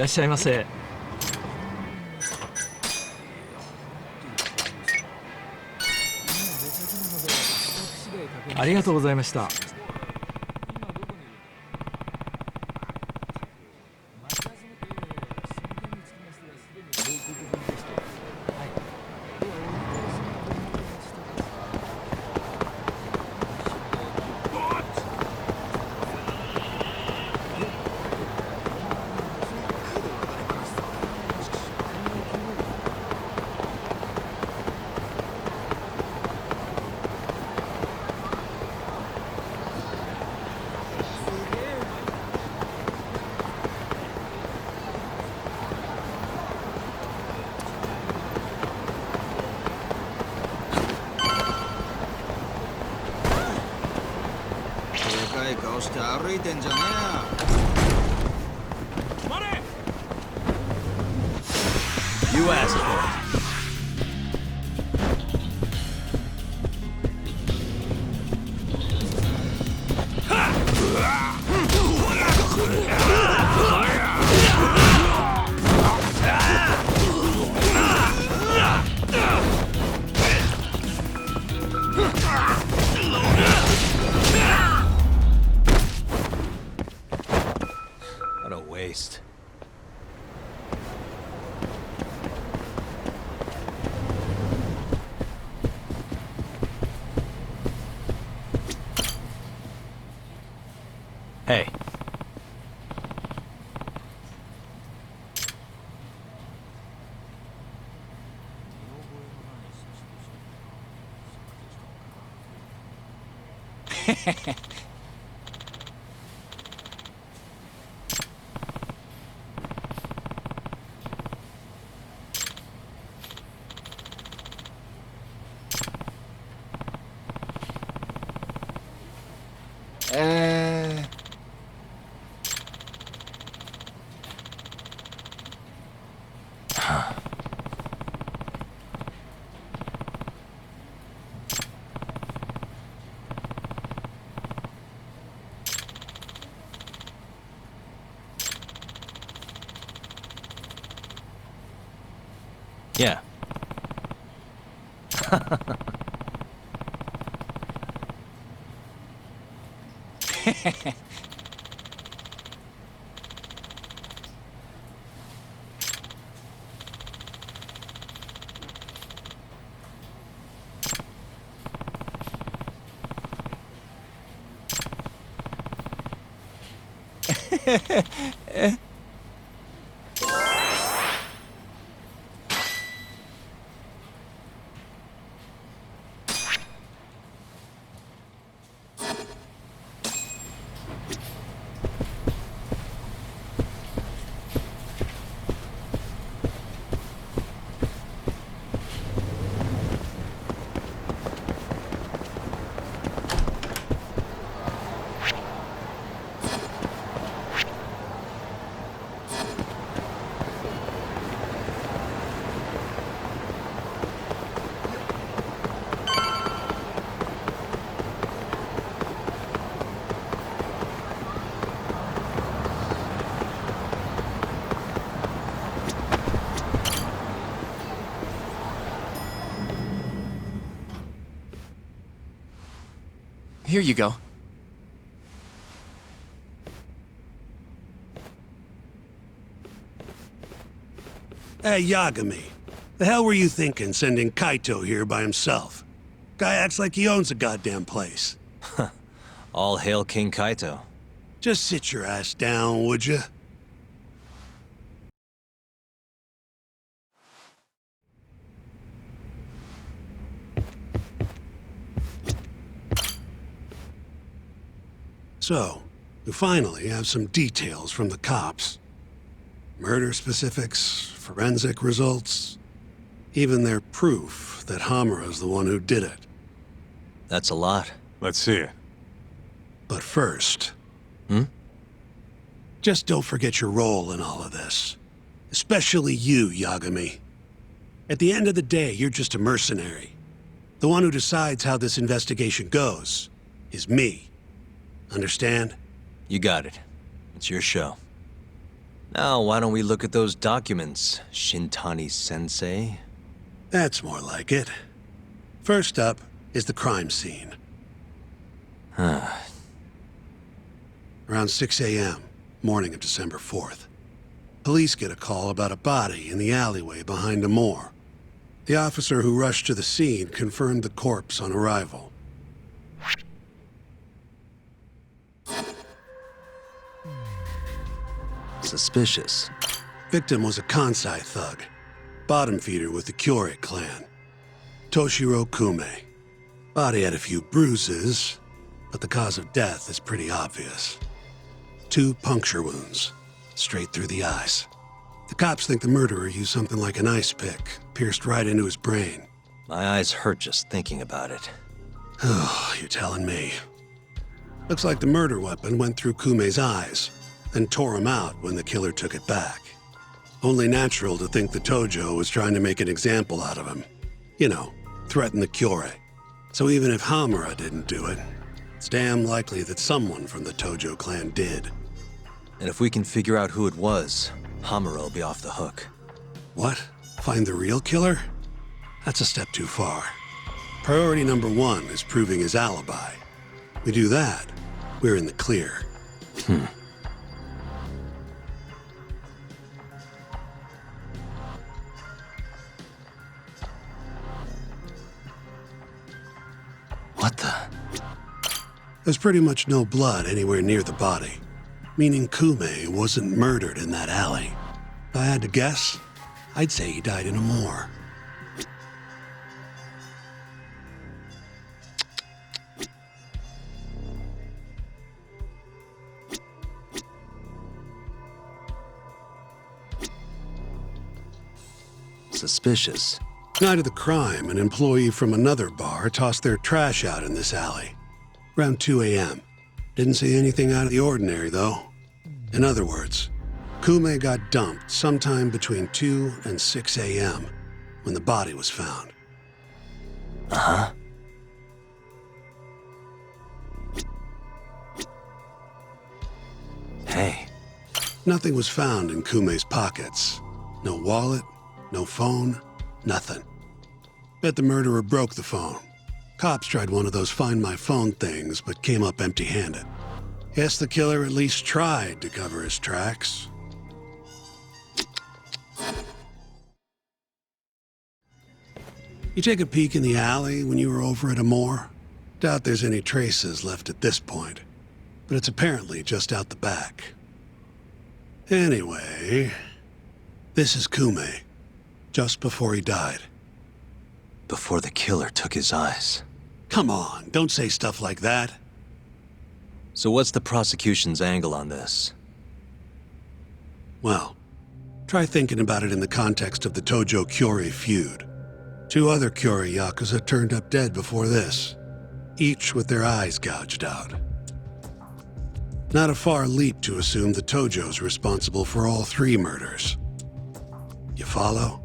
らっしゃいませ。ありがとうございました。でかい顔して歩いてんじゃねえよ。 You asked for it. What a waste. Hey. Yeah. Here you go. Hey, Yagami. The hell were you thinking sending Kaito here by himself? Guy acts like he owns the goddamn place. All hail King Kaito. Just sit your ass down, would you? So, we finally have some details from the cops. Murder specifics, forensic results, even their proof that Hamura's the one who did it. That's a lot. Let's see it. But first... Just don't forget your role in all of this. Especially you, Yagami. At the end of the day, you're just a mercenary. The one who decides how this investigation goes is me. Understand? You got it. It's your show. Now, why don't we look at those documents, Shintani-sensei? That's more like it. First up is the crime scene. Around 6 a.m., morning of December 4th. Police get a call about a body in the alleyway behind a moor. The officer who rushed to the scene confirmed the corpse on arrival. Suspicious. Victim was a Kansai thug, bottom feeder with the Kyorei clan. Toshiro Kume. Body had a few bruises, but the cause of death is pretty obvious. 2 puncture wounds, straight through the eyes. The cops think the murderer used something like an ice pick, pierced right into his brain. My eyes hurt just thinking about it. Oh, you're telling me. Looks like the murder weapon went through Kume's eyes, then tore him out when the killer took it back. Only natural to think the Tojo was trying to make an example out of him. You know, threaten the Kyorei. So even if Hamura didn't do it, it's damn likely that someone from the Tojo clan did. And if we can figure out who it was, Hamura will be off the hook. What? Find the real killer? That's a step too far. Priority number 1 is proving his alibi. We do that, we're in the clear. What the? There's pretty much no blood anywhere near the body, meaning Kume wasn't murdered in that alley. If I had to guess, I'd say he died in a moor. Suspicious. Night of the crime, an employee from another bar tossed their trash out in this alley. Around 2 a.m. Didn't see anything out of the ordinary, though. In other words, Kume got dumped sometime between 2 and 6 a.m. when the body was found. Uh-huh. Hey. Nothing was found in Kume's pockets. No wallet, no phone, nothing. Bet the murderer broke the phone. Cops tried one of those Find My Phone things, but came up empty-handed. Guess the killer at least tried to cover his tracks. You take a peek in the alley when you were over at a moor? Doubt there's any traces left at this point, but it's apparently just out the back. Anyway, this is Kume, just before he died. Before the killer took his eyes. Come on, don't say stuff like that. So what's the prosecution's angle on this? Well, try thinking about it in the context of the Tojo Kyorei feud. 2 other Kyorei Yakuza turned up dead before this, each with their eyes gouged out. Not a far leap to assume the Tojo's responsible for all 3 murders. You follow?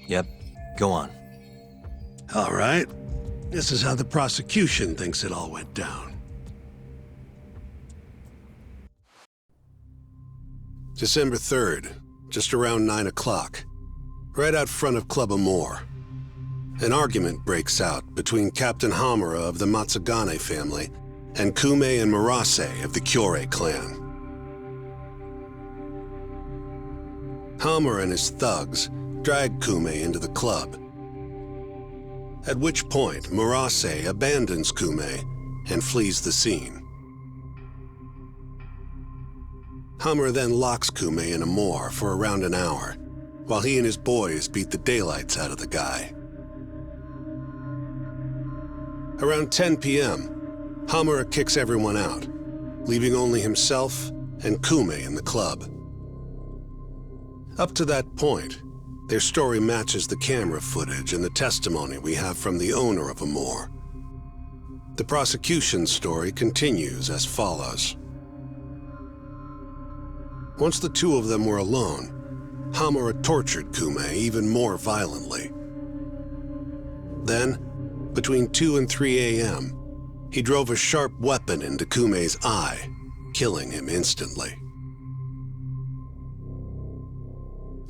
Yep, go on. All right. This is how the prosecution thinks it all went down. December 3rd, just around 9 o'clock, right out front of Club Amore. An argument breaks out between Captain Hamura of the Matsugane family and Kume and Murase of the Kyorei clan. Hamura and his thugs drag Kume into the club. At which point, Murase abandons Kume and flees the scene. Hamura then locks Kume in a moor for around an hour, while he and his boys beat the daylights out of the guy. Around 10 p.m., Hamura kicks everyone out, leaving only himself and Kume in the club. Up to that point, their story matches the camera footage and the testimony we have from the owner of Amore. The prosecution's story continues as follows. Once the 2 of them were alone, Hamura tortured Kume even more violently. Then, between 2 and 3 a.m., He drove a sharp weapon into Kume's eye, killing him instantly.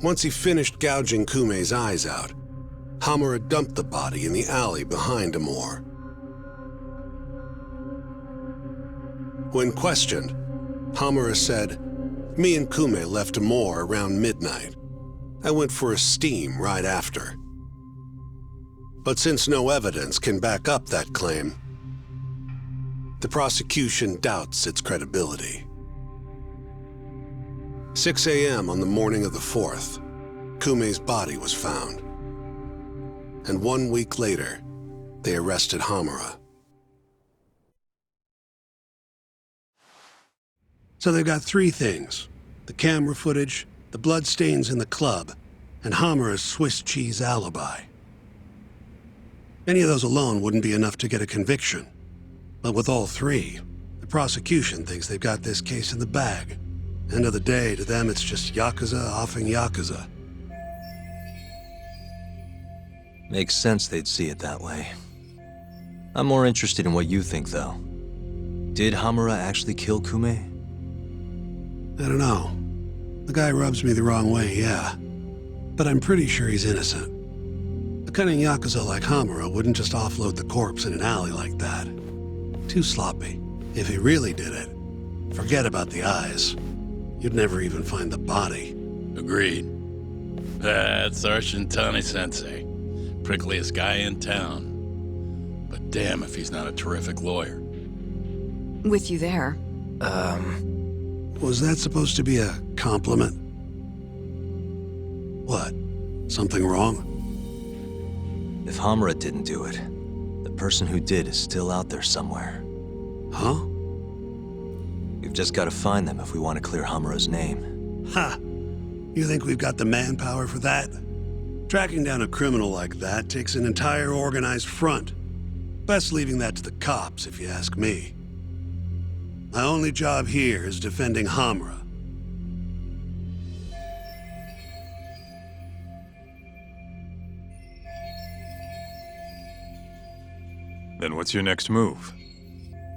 Once he finished gouging Kume's eyes out, Hamura dumped the body in the alley behind Amor. When questioned, Hamura said, "Me and Kume left Amor around midnight. I went for a steam right after." But since no evidence can back up that claim, the prosecution doubts its credibility. 6 a.m. on the morning of the 4th, Kume's body was found. And 1 week later, they arrested Hamura. So they've got three things: the camera footage, the bloodstains in the club, and Hamura's Swiss cheese alibi. Any of those alone wouldn't be enough to get a conviction. But with all three, the prosecution thinks they've got this case in the bag. End of the day, to them it's just Yakuza offing Yakuza. Makes sense they'd see it that way. I'm more interested in what you think, though. Did Hamura actually kill Kume? I don't know. The guy rubs me the wrong way, yeah. But I'm pretty sure he's innocent. A cunning Yakuza like Hamura wouldn't just offload the corpse in an alley like that. Too sloppy. If he really did it, forget about the eyes. You'd never even find the body. Agreed. That's our Shintani-sensei. Prickliest guy in town. But damn if he's not a terrific lawyer. With you there. Was that supposed to be a compliment? What? Something wrong? If Hamura didn't do it, the person who did is still out there somewhere. Huh? We've just got to find them if we want to clear Hamura's name. Ha! You think we've got the manpower for that? Tracking down a criminal like that takes an entire organized front. Best leaving that to the cops, if you ask me. My only job here is defending Hamura. Then what's your next move?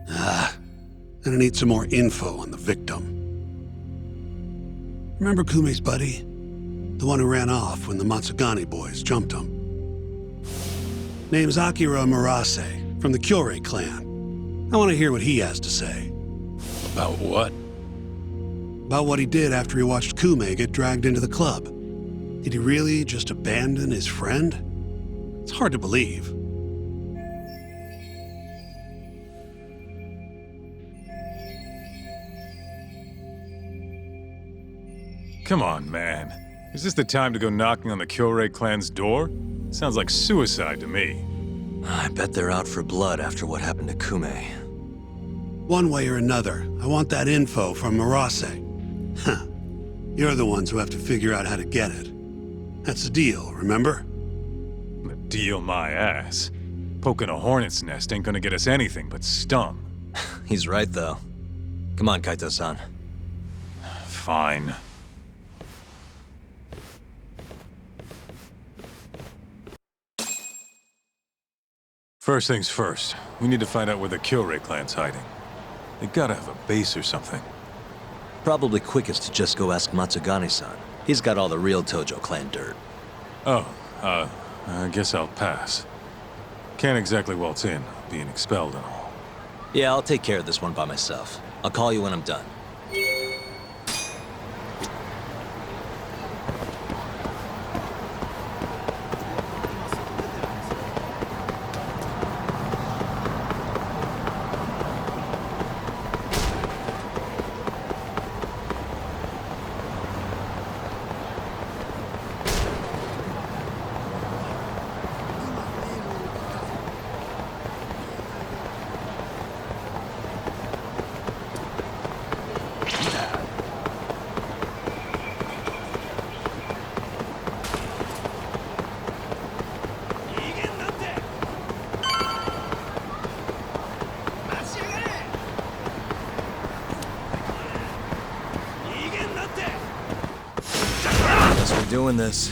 Gonna need some more info on the victim. Remember Kume's buddy? The one who ran off when the Matsugani boys jumped him. Name's Akira Murase, from the Kyorei clan. I want to hear what he has to say. About what? About what he did after he watched Kume get dragged into the club. Did he really just abandon his friend? It's hard to believe. Come on, man. Is this the time to go knocking on the Kyorei clan's door? Sounds like suicide to me. I bet they're out for blood after what happened to Kume. One way or another, I want that info from Murase. Huh. You're the ones who have to figure out how to get it. That's the deal, remember? The deal my ass. Poking a hornet's nest ain't gonna get us anything but stung. He's right, though. Come on, Kaito-san. Fine. First things first, we need to find out where the Kyorei clan's hiding. They gotta have a base or something. Probably quickest to just go ask Matsugani-san. He's got all the real Tojo clan dirt. Oh, I guess I'll pass. Can't exactly waltz in, being expelled and all. Yeah, I'll take care of this one by myself. I'll call you when I'm done. Doing this.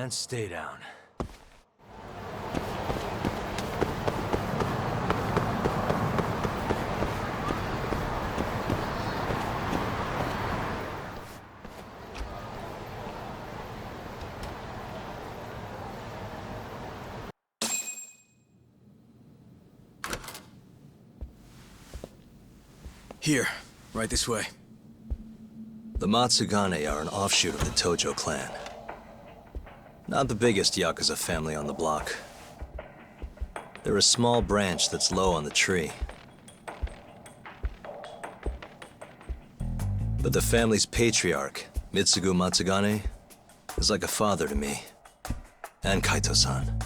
and stay down. Here, right this way. The Matsugane are an offshoot of the Tojo clan. Not the biggest Yakuza family on the block. They're a small branch that's low on the tree. But the family's patriarch, Mitsugu Matsugane, is like a father to me. And Kaito-san.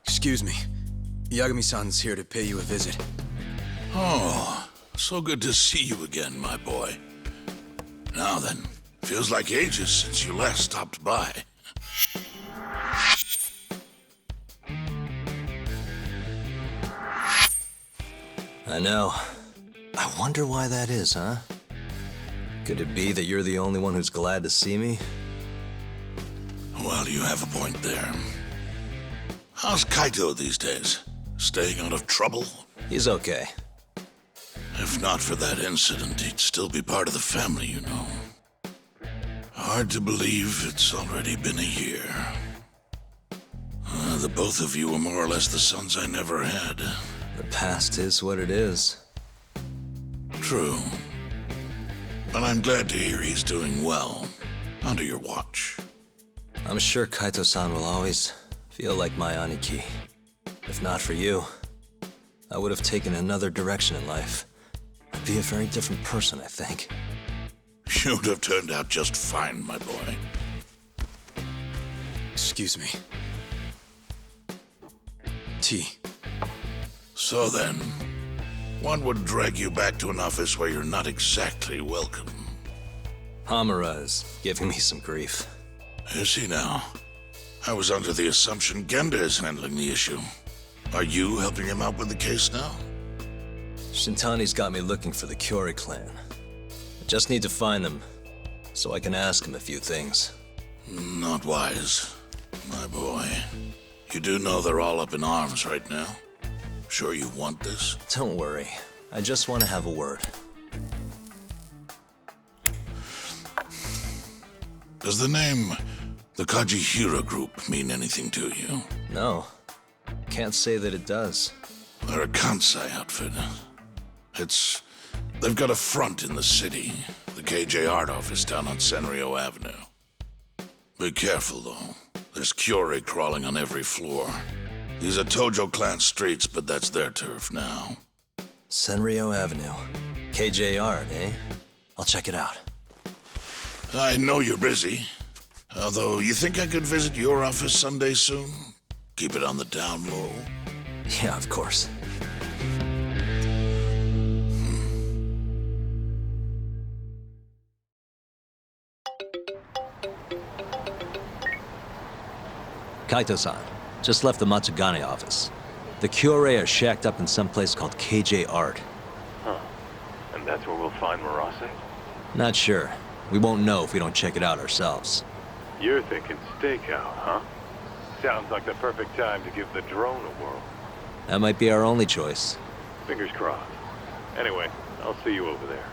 Excuse me. Yagami-san's here to pay you a visit. Oh, so good to see you again, my boy. Now then, feels like ages since you last stopped by. I know. I wonder why that is, huh? Could it be that you're the only one who's glad to see me? Well, you have a point there. How's Kaito these days? Staying out of trouble? He's okay. If not for that incident, he'd still be part of the family, you know. Hard to believe it's already been a year. The both of you were more or less the sons I never had. The past is what it is. True. But I'm glad to hear he's doing well, under your watch. I'm sure Kaito-san will always feel like my aniki. If not for you, I would have taken another direction in life. I'd be a very different person, I think. You'd have turned out just fine, my boy. Excuse me. Tea. So then, what would drag you back to an office where you're not exactly welcome? Hamura is giving me some grief. Is he now? I was under the assumption Genda is handling the issue. Are you helping him out with the case now? Shintani's got me looking for the Kyorei clan. I just need to find them, so I can ask him a few things. Not wise, my boy. You do know they're all up in arms right now? Sure you want this? Don't worry. I just want to have a word. Does the name the Kajihira Group mean anything to you? No. Can't say that it does. They're a Kansai outfit. They've got a front in the city, the KJ Art office down on Senryo Avenue. Be careful, though. There's Kyorei crawling on every floor. These are Tojo clan streets, but that's their turf now. Senryo Avenue. KJ Art, eh? I'll check it out. I know you're busy. Although, you think I could visit your office someday soon? Keep it on the down low. Yeah, of course. Kaito-san, just left the Matsugane office. The Kyorei are shacked up in some place called KJ Art. Huh. And that's where we'll find Murase? Not sure. We won't know if we don't check it out ourselves. You're thinking stakeout, huh? Sounds like the perfect time to give the drone a whirl. That might be our only choice. Fingers crossed. Anyway, I'll see you over there.